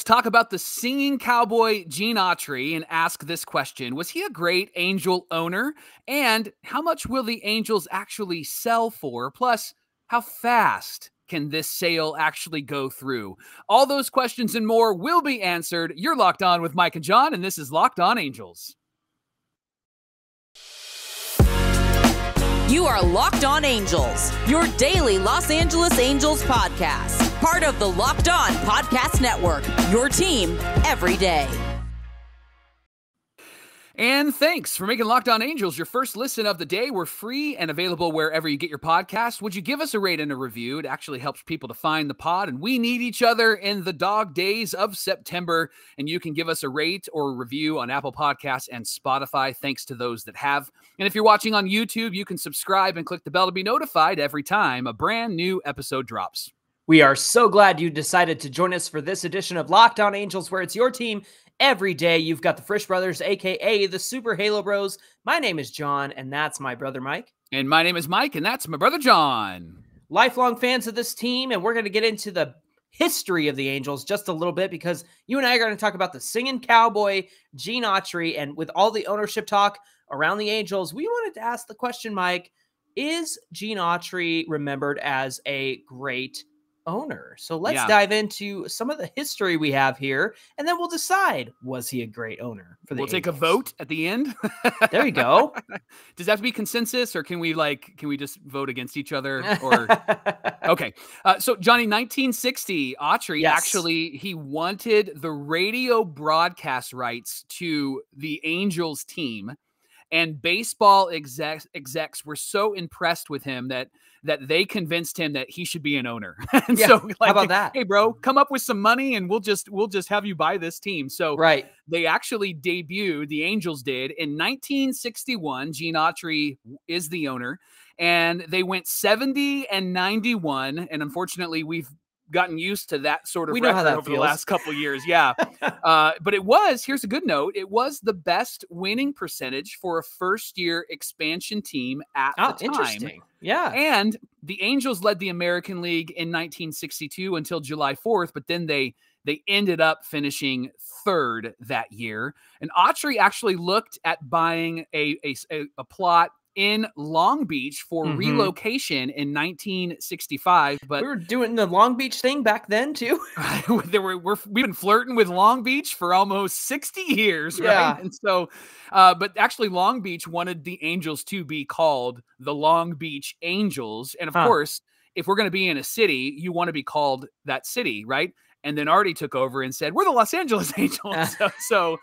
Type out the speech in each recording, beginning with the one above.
let's talk about the singing cowboy Gene Autry and ask this question. Was he a great Angel owner? And how much will the Angels actually sell for? Plus, how fast can this sale actually go through? All those questions and more will be answered. You're Locked On with Mike and John, and this is Locked On Angels. You are Locked On Angels, your daily Los Angeles Angels podcast. Part of the Locked On Podcast Network, your team every day. And thanks for making Locked On Angels your first listen of the day. We're free and available wherever you get your podcast. Would you give us a rate and a review? It actually helps people to find the pod, and we need each other in the dog days of September. And you can give us a rate or a review on Apple Podcasts and Spotify, thanks to those that have. And if you're watching on YouTube, you can subscribe and click the bell to be notified every time a brand new episode drops. We are so glad you decided to join us for this edition of Locked On Angels, where it's your team every day. You've got the Frisch Brothers, a.k.a. the Super Halo Bros. My name is John, and that's my brother Mike. And my name is Mike, and that's my brother John. Lifelong fans of this team, and we're going to get into the history of the Angels just a little bit, because you and I are going to talk about the singing cowboy, Gene Autry, and with all the ownership talk around the Angels, we wanted to ask the question, Mike, is Gene Autry remembered as a great owner? So let's dive into some of the history we have here, and then we'll decide, was he a great owner for the Angels? Take a vote at the end. There you go. Does that have to be consensus, or can we just vote against each other? Or okay. So Johnny, 1960, Autry actually, he wanted the radio broadcast rights to the Angels team, and baseball execs were so impressed with him that they convinced him that he should be an owner. And so, how about that? Hey, bro, come up with some money and we'll just have you buy this team. So they actually debuted, the Angels did, in 1961. Gene Autry is the owner, and they went 70-91. And unfortunately, we've gotten used to that sort of record over the last couple of years. Yeah. But here's a good note. It was the best winning percentage for a first-year expansion team at the time. Interesting. Yeah. And the Angels led the American League in 1962 until July 4th, but then they ended up finishing third that year. And Autry actually looked at buying a plot in Long Beach for relocation in 1965, but we were doing the Long Beach thing back then too. We've been flirting with Long Beach for almost 60 years, right? Yeah. And so, but actually, Long Beach wanted the Angels to be called the Long Beach Angels, and of course, if we're going to be in a city, you want to be called that city, right? And then Artie took over and said, we're the Los Angeles Angels. So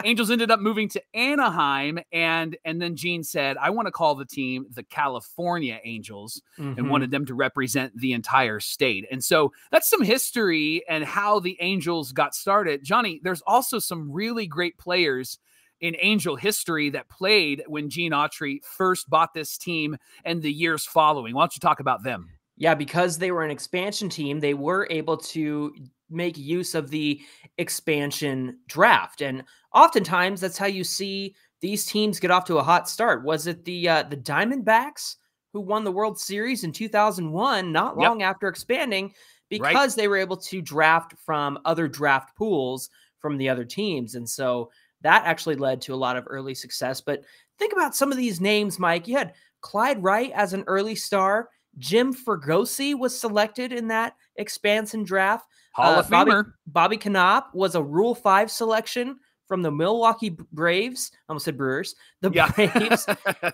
Angels ended up moving to Anaheim. And then Gene said, I want to call the team the California Angels, and wanted them to represent the entire state. And so that's some history and how the Angels got started. Johnny, there's also some really great players in Angel history that played when Gene Autry first bought this team and the years following. Why don't you talk about them? Yeah, because they were an expansion team, they were able to make use of the expansion draft. And oftentimes that's how you see these teams get off to a hot start. Was it the Diamondbacks who won the World Series in 2001, not long after expanding, because they were able to draft from other draft pools from the other teams. And so that actually led to a lot of early success. But think about some of these names, Mike. You had Clyde Wright as an early star. Jim Fregosi was selected in that expansion draft. Hall of Famer. Bobby Knopp was a Rule 5 selection from the Milwaukee Braves. I almost said Brewers. The Braves.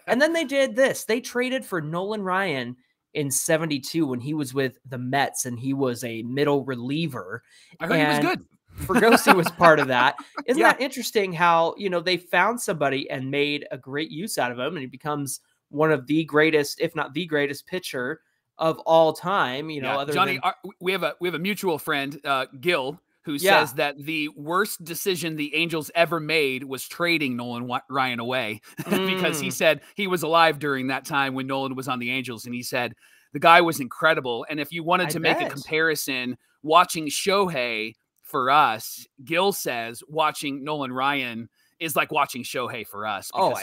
And then they did this. They traded for Nolan Ryan in 72 when he was with the Mets, and he was a middle reliever. I heard he was good. Fregosi was part of that. Isn't that interesting how, they found somebody and made a great use out of him, and he becomes one of the greatest, if not the greatest pitcher of all time, other Johnny, than... we have a mutual friend, Gil, who says that the worst decision the Angels ever made was trading Nolan Ryan away because he said he was alive during that time when Nolan was on the Angels. And he said the guy was incredible. And if you wanted to make a comparison, watching Shohei for us, Gil says watching Nolan Ryan is like watching Shohei for us because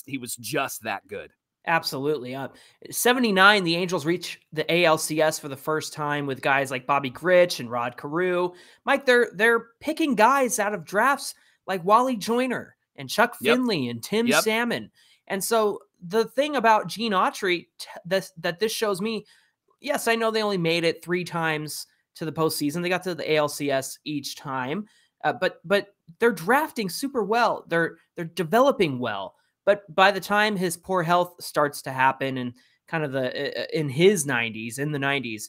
he was just that good. Absolutely. 79, the Angels reach the ALCS for the first time with guys like Bobby Grich and Rod Carew. Mike, they're picking guys out of drafts like Wally Joyner and Chuck Yep. Finley and Tim Yep. Salmon. And so the thing about Gene Autry that this shows me, yes, I know they only made it 3 times to the postseason. They got to the ALCS each time, but they're drafting super well. They're developing well. But by the time his poor health starts to happen, and kind of in the 90s,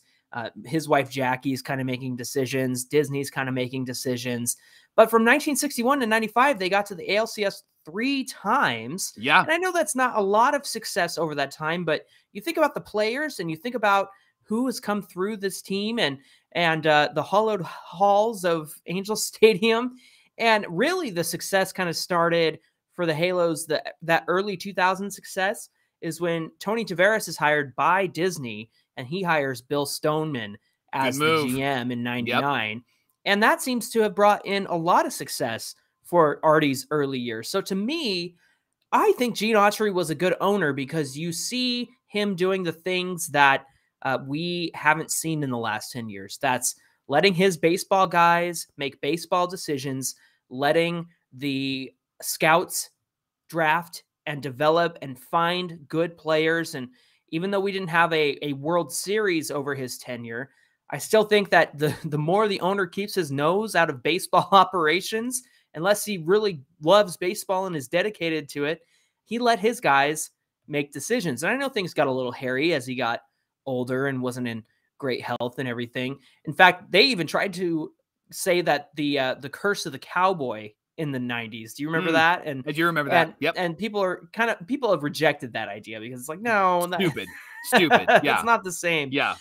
his wife Jackie's kind of making decisions. Disney's kind of making decisions. But from 1961 to 95, they got to the ALCS 3 times. Yeah. And I know that's not a lot of success over that time, but you think about the players and you think about who has come through this team and the hollowed halls of Angel Stadium. And really the success kind of started for the Halos. That early 2000 success is when Tony Tavares is hired by Disney, and he hires Bill Stoneman as the GM in 99. Yep. And that seems to have brought in a lot of success for Artie's early years. So to me, I think Gene Autry was a good owner because you see him doing the things that we haven't seen in the last 10 years. That's letting his baseball guys make baseball decisions, letting the scouts draft and develop and find good players. And even though we didn't have a World Series over his tenure, I still think that the more the owner keeps his nose out of baseball operations, unless he really loves baseball and is dedicated to it, he let his guys make decisions. And I know things got a little hairy as he got older and wasn't in great health and everything. In fact, they even tried to say that the curse of the cowboy in the 90s. Do you remember that? And I do remember that. Yep. And people have rejected that idea because it's like, no, stupid. Yeah. It's not the same. Yeah.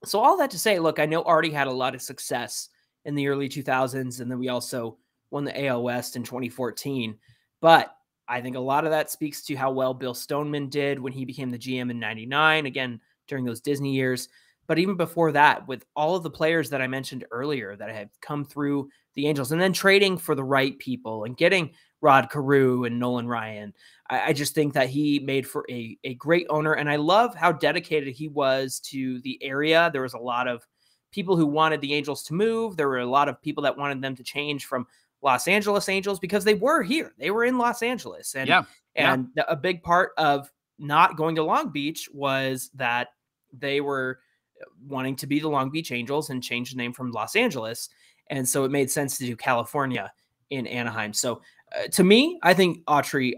So all that to say, look, I know Artie had a lot of success in the early 2000s, and then we also won the AL West in 2014. But I think a lot of that speaks to how well Bill Stoneman did when he became the GM in 99, again, during those Disney years. But even before that, with all of the players that I mentioned earlier that have come through the Angels, and then trading for the right people and getting Rod Carew and Nolan Ryan, I just think that he made for a great owner. And I love how dedicated he was to the area. There was a lot of people who wanted the Angels to move. There were a lot of people that wanted them to change from Los Angeles Angels because they were here. They were in Los Angeles. And a big part of not going to Long Beach was that they were wanting to be the Long Beach Angels and change the name from Los Angeles. And so it made sense to do California in Anaheim. So to me, I think Autry,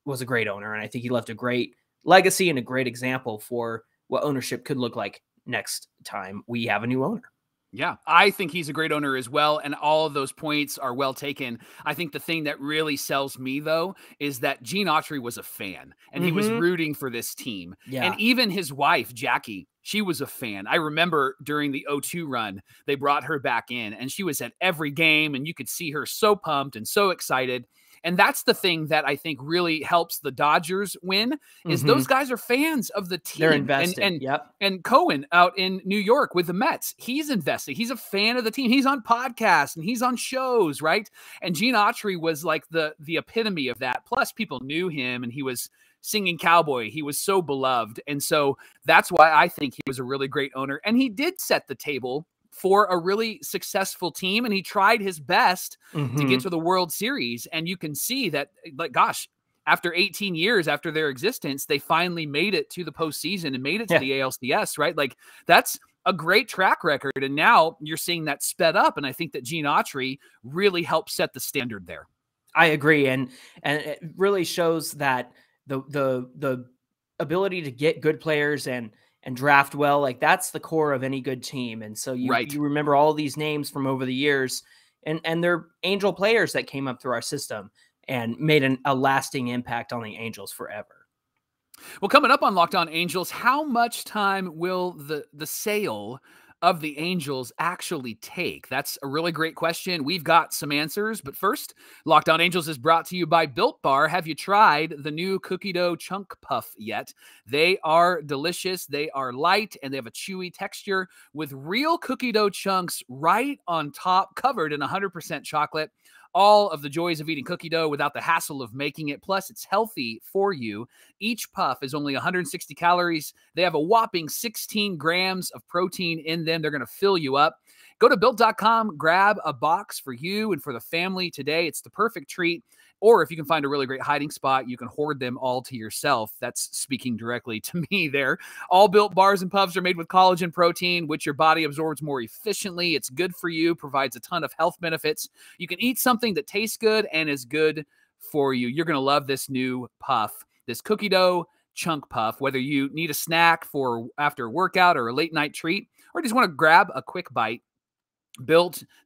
was a great owner, and I think he left a great legacy and a great example for what ownership could look like next time we have a new owner. Yeah, I think he's a great owner as well, and all of those points are well taken. I think the thing that really sells me, though, is that Gene Autry was a fan, and he was rooting for this team. Yeah. And even his wife, Jackie, she was a fan. I remember during the 0-2 run, they brought her back in, and she was at every game, and you could see her so pumped and so excited. And that's the thing that I think really helps the Dodgers win is those guys are fans of the team. They're invested. And Cohen out in New York with the Mets, he's invested. He's a fan of the team. He's on podcasts and he's on shows, right? And Gene Autry was like the epitome of that. Plus people knew him and he was singing Cowboy. He was so beloved. And so that's why I think he was a really great owner. And he did set the table for a really successful team, and he tried his best to get to the World Series. And you can see that, like, gosh, after 18 years after their existence, they finally made it to the postseason and made it to the ALCS, right? Like, that's a great track record. And now you're seeing that sped up. And I think that Gene Autry really helped set the standard there. I agree. And it really shows that the ability to get good players and draft well, like that's the core of any good team. And so you remember all these names from over the years, and they're Angel players that came up through our system and made a lasting impact on the Angels forever. Well, coming up on Locked On Angels, how much time will the sale of the Angels actually take? That's a really great question. We've got some answers, but first, Locked On Angels is brought to you by Built Bar. Have you tried the new cookie dough chunk puff yet? They are delicious. They are light and they have a chewy texture with real cookie dough chunks right on top, covered in 100% chocolate. all of the joys of eating cookie dough without the hassle of making it. Plus, it's healthy for you. Each puff is only 160 calories. They have a whopping 16 grams of protein in them. They're going to fill you up. Go to Built.com, grab a box for you and for the family today. It's the perfect treat. Or if you can find a really great hiding spot, you can hoard them all to yourself. That's speaking directly to me there. All Built bars and puffs are made with collagen protein, which your body absorbs more efficiently. It's good for you, provides a ton of health benefits. You can eat something that tastes good and is good for you. You're going to love this new puff, this cookie dough chunk puff, whether you need a snack for after a workout or a late night treat, or just want to grab a quick bite.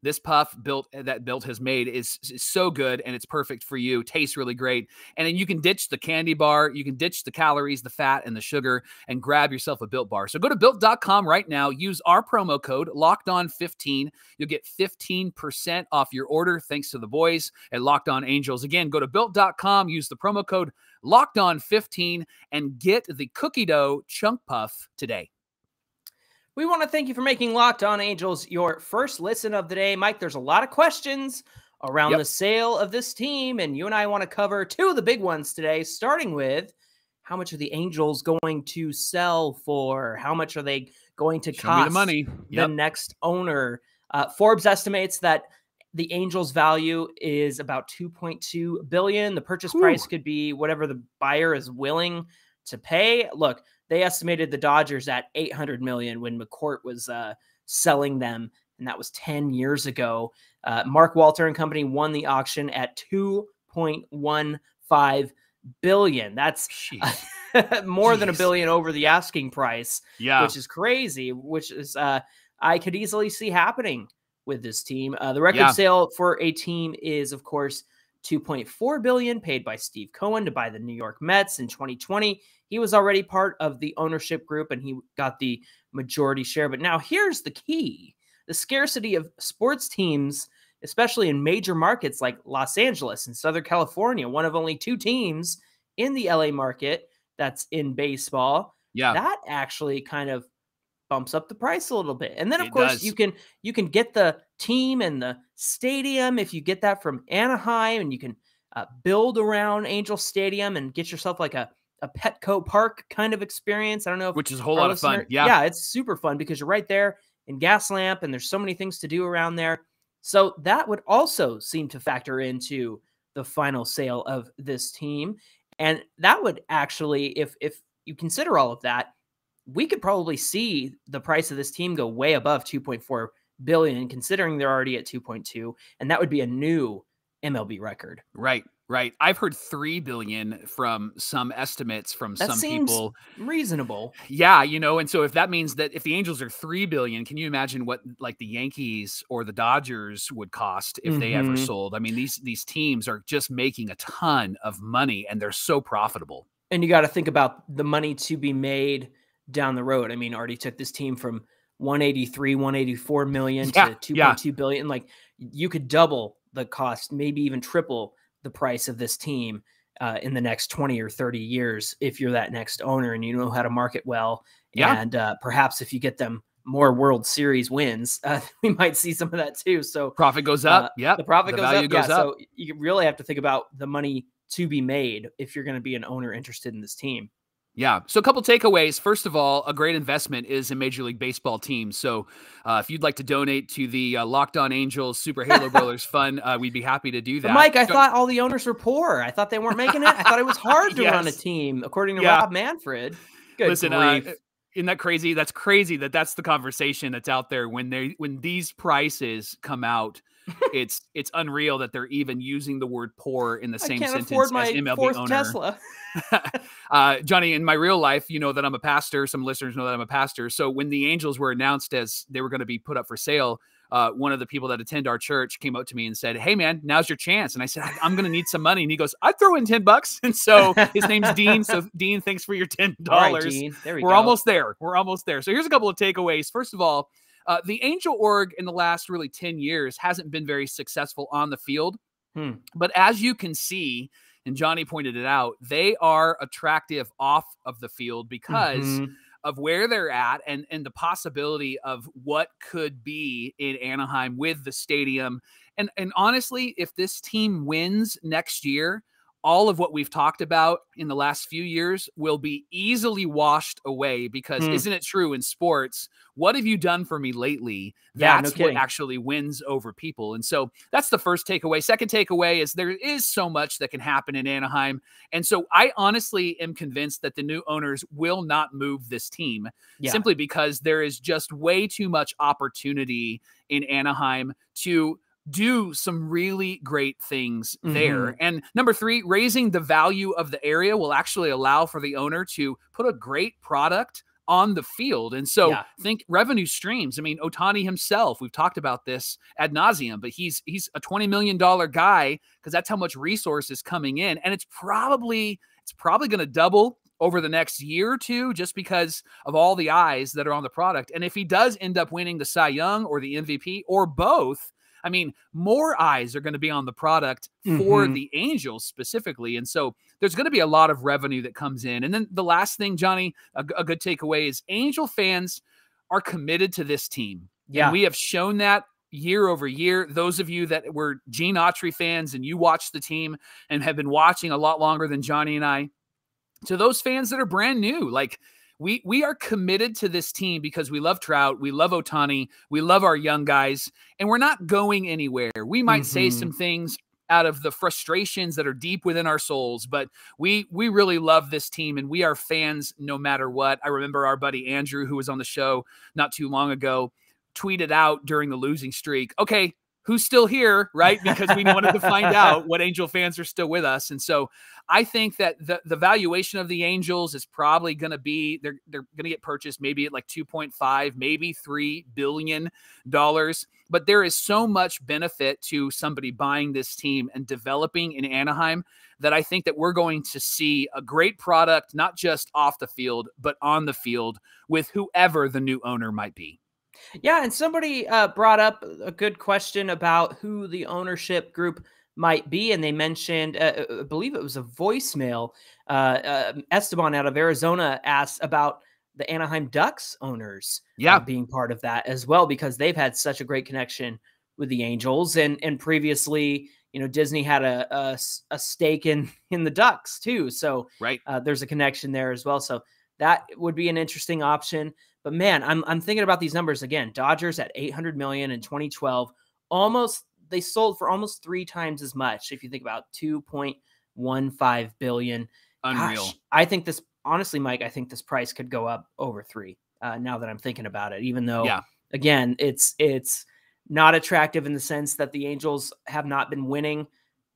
This puff that Built has made is so good, and it's perfect for you. Tastes really great. And then you can ditch the candy bar. You can ditch the calories, the fat, and the sugar, and grab yourself a Built bar. So go to Built.com right now. Use our promo code LOCKEDON15. You'll get 15% off your order thanks to the boys at Locked On Angels. Again, go to Built.com. Use the promo code LOCKEDON15 and get the cookie dough chunk puff today. We want to thank you for making Locked On Angels your first listen of the day. Mike, there's a lot of questions around the sale of this team, and you and I want to cover two of the big ones today, starting with how much are the Angels going to sell for? How much are they going to cost the money. The next owner? Forbes estimates that the Angels' value is about $2.2 billion. The purchase price could be whatever the buyer is willing to pay. Look, they estimated the Dodgers at $800 million when McCourt was selling them, and that was 10 years ago. Mark Walter and company won the auction at $2.15 billion. That's more than $1 billion over the asking price, which is crazy, which is I could easily see happening with this team. The record sale for a team is, of course, $2.4 billion paid by Steve Cohen to buy the New York Mets in 2020. He was already part of the ownership group and he got the majority share. But now here's the key. The scarcity of sports teams, especially in major markets like Los Angeles and Southern California, one of only two teams in the LA market that's in baseball. That actually kind of bumps up the price a little bit. And then, of course, you can get the team and the stadium if you get that from Anaheim, and you can build around Angel Stadium and get yourself like a Petco Park kind of experience. I don't know if which is a whole lot of fun. Yeah, it's super fun because you're right there in Gaslamp and there's so many things to do around there. So that would also seem to factor into the final sale of this team. And that would actually, if you consider all of that, we could probably see the price of this team go way above $2.4 billion, considering they're already at 2.2, and that would be a new MLB record. Right. I've heard $3 billion from some estimates from some people. Reasonable. Yeah, and so if that means that if the Angels are $3 billion, can you imagine what like the Yankees or the Dodgers would cost if they ever sold? I mean, these teams are just making a ton of money, and they're so profitable. And you got to think about the money to be made down the road. I mean, already took this team from 184 million to 2.2 billion. Like, you could double the cost, maybe even triple the price of this team in the next 20 or 30 years if you're that next owner and you know how to market well. And perhaps if you get them more World Series wins, we might see some of that too. So profit goes up. The profit goes up. So you really have to think about the money to be made if you're going to be an owner interested in this team. Yeah. So a couple takeaways. First of all, a great investment is a Major League Baseball team. So if you'd like to donate to the Locked On Angels Super Halo Brothers Fund, we'd be happy to do that. But Mike, I thought all the owners were poor. I thought they weren't making it. I thought it was hard to run a team, according to Rob Manfred. Listen, isn't that crazy? That's crazy that's the conversation that's out there when these prices come out. It's unreal that they're even using the word poor in the same sentence as MLB owner. Tesla. Johnny, in my real life, you know that I'm a pastor. Some listeners know that I'm a pastor. So when the Angels were announced as they were going to be put up for sale, one of the people that attend our church came up to me and said, "Hey man, now's your chance." And I said, "I'm going to need some money." And he goes, "I'd throw in $10. And so his name's Dean. So Dean, thanks for your $10. All right, Dean. There we go. We're almost there. So here's a couple of takeaways. First of all, the Angel org in the last really 10 years hasn't been very successful on the field. But as you can see, and Johnny pointed it out, they are attractive off of the field because of where they're at and the possibility of what could be in Anaheim with the stadium. And honestly, if this team wins next year, all of what we've talked about in the last few years will be easily washed away because isn't it true in sports? What have you done for me lately? Yeah, That's no what kidding. actually wins over people. And so that's the first takeaway. Second takeaway is there is so much that can happen in Anaheim. And so I honestly am convinced that the new owners will not move this team simply because there is just way too much opportunity in Anaheim to do some really great things there. And number three, raising the value of the area will actually allow for the owner to put a great product on the field. And so think revenue streams. I mean, Ohtani himself, we've talked about this ad nauseum, but he's a $20 million guy because that's how much resource is coming in. And it's probably going to double over the next year or two, just because of all the eyes that are on the product. And if he does end up winning the Cy Young or the MVP or both, I mean, more eyes are going to be on the product for the Angels specifically. And so there's going to be a lot of revenue that comes in. And then the last thing, Johnny, a good takeaway is Angel fans are committed to this team. Yeah. And we have shown that year over year. Those of you that were Gene Autry fans and you watched the team and have been watching a lot longer than Johnny and I, to those fans that are brand new, like, we are committed to this team because we love Trout, we love Ohtani, we love our young guys, and we're not going anywhere. We might say some things out of the frustrations that are deep within our souls, but we really love this team, and we are fans no matter what. I remember our buddy Andrew, who was on the show not too long ago, tweeted out during the losing streak, okay, who's still here, right? Because we wanted to find out what Angel fans are still with us. And so I think that the valuation of the Angels is probably going to be, they're going to get purchased maybe at like 2.5, maybe $3 billion. But there is so much benefit to somebody buying this team and developing in Anaheim that I think that we're going to see a great product, not just off the field, but on the field with whoever the new owner might be. Yeah, and somebody brought up a good question about who the ownership group might be, and they mentioned, I believe it was a voicemail. Esteban out of Arizona asked about the Anaheim Ducks owners being part of that as well, because they've had such a great connection with the Angels, and previously, you know, Disney had a stake in the Ducks too, so there's a connection there as well. So that would be an interesting option. But man, I'm thinking about these numbers again. Dodgers at $800 million in 2012, they sold for almost 3 times as much. If you think about $2.15 billion, unreal. Gosh, I think this, honestly, Mike, I think this price could go up over 3. Now that I'm thinking about it, even though, again, it's not attractive in the sense that the Angels have not been winning.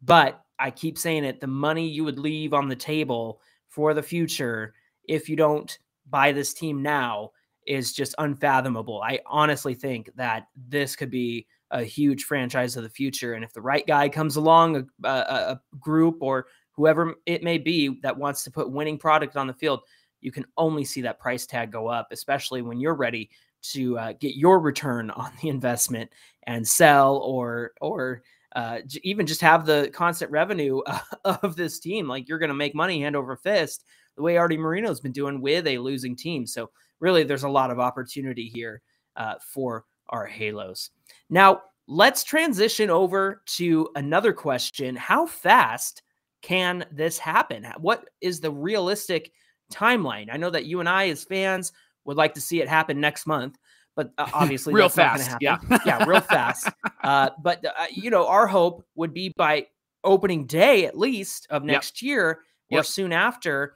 But I keep saying it: the money you would leave on the table for the future if you don't buy this team now is just unfathomable. I honestly think that this could be a huge franchise of the future. And if the right guy comes along, a group or whoever it may be that wants to put winning product on the field, you can only see that price tag go up, especially when you're ready to get your return on the investment and sell or even just have the constant revenue of this team. Like, you're going to make money hand over fist the way Artie Moreno's been doing with a losing team. So really, there's a lot of opportunity here for our Halos. Now, let's transition over to another question. How fast can this happen? What is the realistic timeline? I know that you and I, as fans, would like to see it happen next month, but obviously real that's fast. Not going to happen. Yeah, real fast. But you know, our hope would be by opening day, at least, of next year or soon after.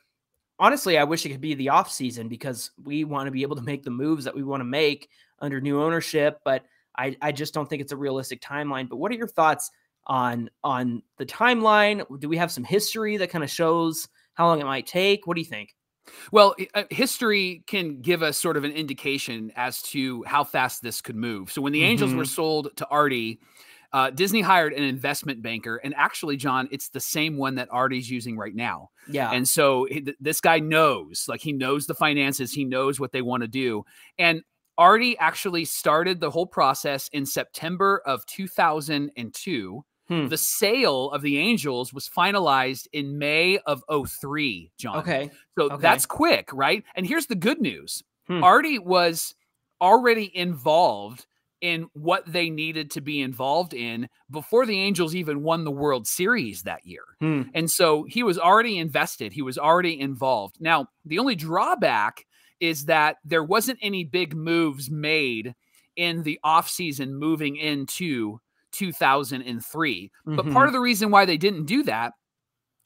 Honestly, I wish it could be the off season, because we want to be able to make the moves that we want to make under new ownership. But I just don't think it's a realistic timeline. But what are your thoughts on the timeline? Do we have some history that kind of shows how long it might take? What do you think? Well, history can give us sort of an indication as to how fast this could move. So when the Angels were sold to Artie, Disney hired an investment banker, and actually, John, it's the same one that Artie's using right now. Yeah. And so this guy knows, like, he knows the finances, he knows what they want to do. And Artie actually started the whole process in September of 2002. The sale of the Angels was finalized in May of 2003, John. Okay. So that's quick, right? And here's the good news. Artie was already involved in what they needed to be involved in before the Angels even won the World Series that year. And so he was already invested. He was already involved. Now, the only drawback is that there wasn't any big moves made in the offseason moving into 2003. But part of the reason why they didn't do that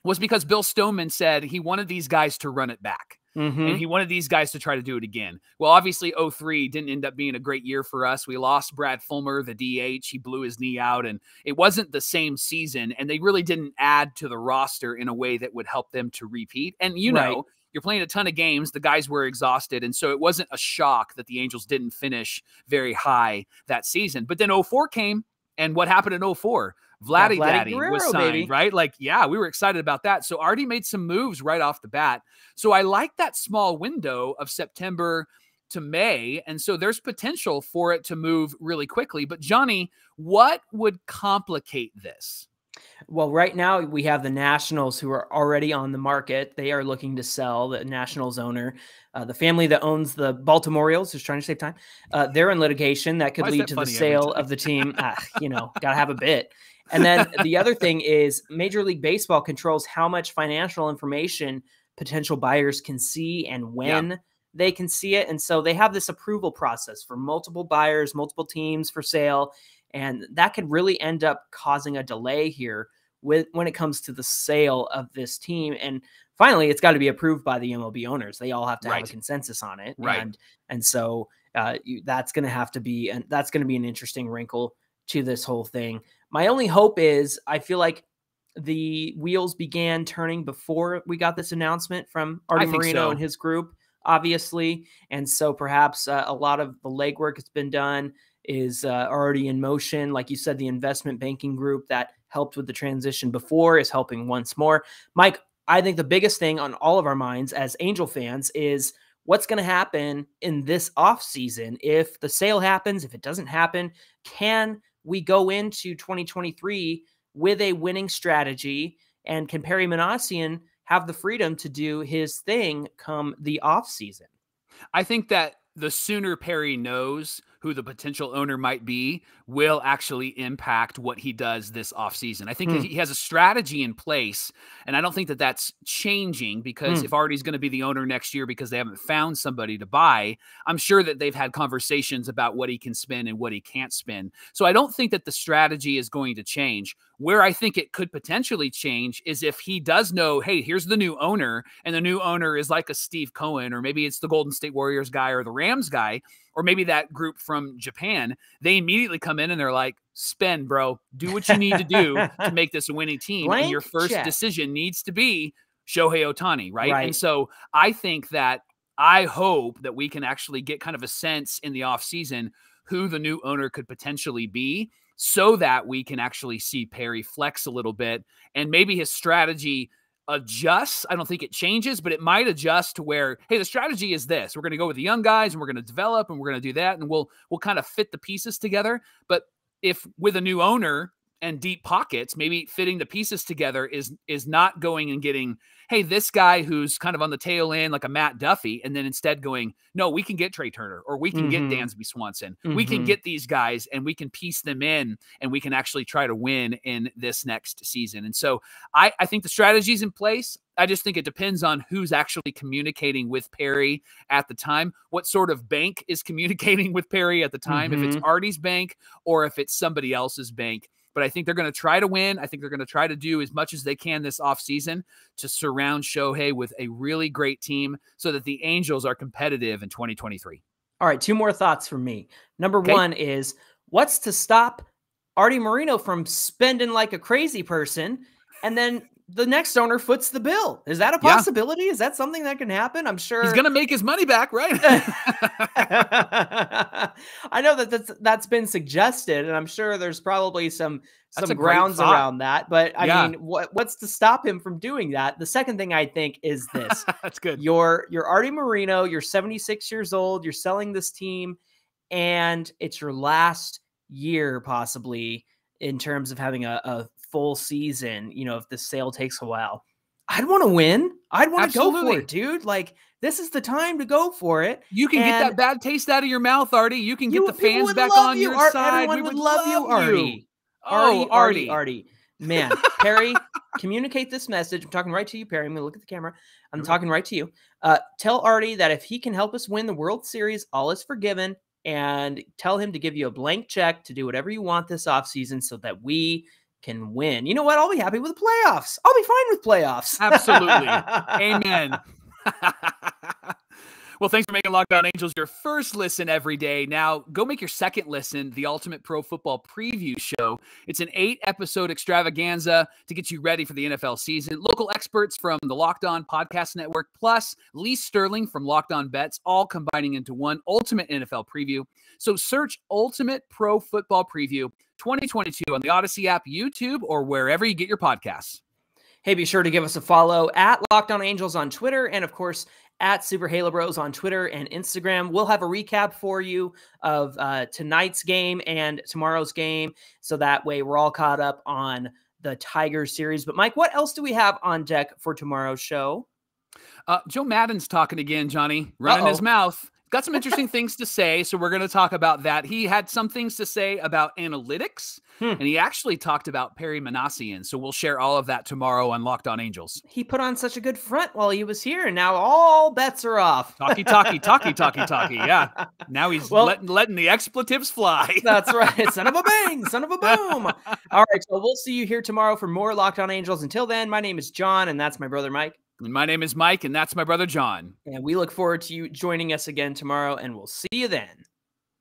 was because Bill Stoneman said he wanted these guys to run it back. And he wanted these guys to try to do it again. Well, obviously 2003 didn't end up being a great year for us. We lost Brad Fulmer, the DH. He blew his knee out, and it wasn't the same season. And they really didn't add to the roster in a way that would help them to repeat. And you know, you're playing a ton of games. The guys were exhausted. And so it wasn't a shock that the Angels didn't finish very high that season. But then 2004 came, and what happened in 2004? Vladdy Daddy was signed, baby. Right? Like, yeah, we were excited about that. So Artie made some moves right off the bat. So I like that small window of September to May. And so there's potential for it to move really quickly. But Johnny, what would complicate this? Well, right now we have the Nationals who are already on the market. They are looking to sell. The Nationals owner, the family that owns the Baltimore Orioles, who's trying to save time. They're in litigation that could lead to the sale of the team. You know, gotta have a bit. And then the other thing is Major League Baseball controls how much financial information potential buyers can see and when they can see it. And so they have this approval process for multiple buyers, multiple teams for sale. And that could really end up causing a delay here when it comes to the sale of this team. And finally, it's got to be approved by the MLB owners. They all have to have a consensus on it. And so that's going to have to be, and that's going to be an interesting wrinkle to this whole thing. My only hope is I feel like the wheels began turning before we got this announcement from Artie Moreno and his group, obviously. And so perhaps a lot of the legwork that's been done is already in motion. Like you said, the investment banking group that helped with the transition before is helping once more. Mike, I think the biggest thing on all of our minds as Angel fans is what's going to happen in this offseason. If the sale happens, if it doesn't happen, can we go into 2023 with a winning strategy, and can Perry Manassian have the freedom to do his thing come the offseason? I think that the sooner Perry knows who the potential owner might be will actually impact what he does this offseason. I think that he has a strategy in place, and I don't think that that's changing because if Artie's going to be the owner next year because they haven't found somebody to buy, I'm sure that they've had conversations about what he can spend and what he can't spend. So I don't think that the strategy is going to change. Where I think it could potentially change is if he does know, hey, here's the new owner, and the new owner is like a Steve Cohen, or maybe it's the Golden State Warriors guy or the Rams guy, or maybe that group from Japan. They immediately come in and they're like, spend, bro, do what you need to do to make this a winning team. And your first decision needs to be Shohei Ohtani, right? And so I think that I hope that we can actually get kind of a sense in the offseason who the new owner could potentially be, so that we can actually see Perry flex a little bit and maybe his strategy adjusts. I don't think it changes, but it might adjust to where, hey, the strategy is this. We're going to go with the young guys and we're going to develop and we're going to do that. And we'll kind of fit the pieces together. But if with a new owner and deep pockets, maybe fitting the pieces together is not going and getting, hey, this guy who's kind of on the tail end, like a Matt Duffy, and then instead going, no, we can get Trey Turner, or we can get Dansby Swanson. We can get these guys and we can piece them in and we can actually try to win in this next season. And so I think the strategy's in place. I just think it depends on who's actually communicating with Perry at the time, what sort of bank is communicating with Perry at the time, if it's Artie's bank or if it's somebody else's bank. But I think they're going to try to win. I think they're going to try to do as much as they can this offseason to surround Shohei with a really great team so that the Angels are competitive in 2023. All right, two more thoughts from me. Number one is, what's to stop Artie Moreno from spending like a crazy person and then the next owner foots the bill? Is that a possibility? Is that something that can happen? I'm sure he's going to make his money back, right? I know that's been suggested, and I'm sure there's probably some grounds around that. But I mean, what's to stop him from doing that? The second thing I think is this: that's good. You're Artie Moreno. You're 76 years old. You're selling this team, and it's your last year possibly in terms of having a full season, if the sale takes a while, I'd want to win. I'd want to go for it, dude. Like, this is the time to go for it. You can get that bad taste out of your mouth, Artie. You can get the fans back on your side. Everyone would love you, Artie. Oh, Artie. Man, Perry, communicate this message. I'm talking right to you, Perry. I'm going to look at the camera. I'm talking right to you. Tell Artie that if he can help us win the World Series, all is forgiven. And tell him to give you a blank check to do whatever you want this offseason so that we can win. You know what? I'll be happy with the playoffs. I'll be fine with playoffs. Absolutely. Amen. Well, thanks for making Locked On Angels your first listen every day. Now, go make your second listen, the Ultimate Pro Football Preview Show. It's an 8-episode extravaganza to get you ready for the NFL season. Local experts from the Locked On Podcast Network, plus Lee Sterling from Locked On Bets, all combining into one ultimate NFL preview. So search Ultimate Pro Football Preview 2022 on the Odyssey app, YouTube, or wherever you get your podcasts. Hey, be sure to give us a follow at Locked On Angels on Twitter, and of course, at Super Halo Bros on Twitter and Instagram. We'll have a recap for you of tonight's game and tomorrow's game, so that way we're all caught up on the Tigers series. But Mike, what else do we have on deck for tomorrow's show? Joe Madden's talking again, Johnny, running his mouth. Got some interesting things to say, so we're going to talk about that. He had some things to say about analytics, and he actually talked about Perry Manassian, so we'll share all of that tomorrow on Locked On Angels. He put on such a good front while he was here, and now all bets are off. Talkie. Yeah. Now he's letting the expletives fly. That's right. Son of a bang, son of a boom. All right, so we'll see you here tomorrow for more Locked On Angels. Until then, my name is John, and that's my brother Mike. And my name is Mike, and that's my brother John. And we look forward to you joining us again tomorrow, and we'll see you then.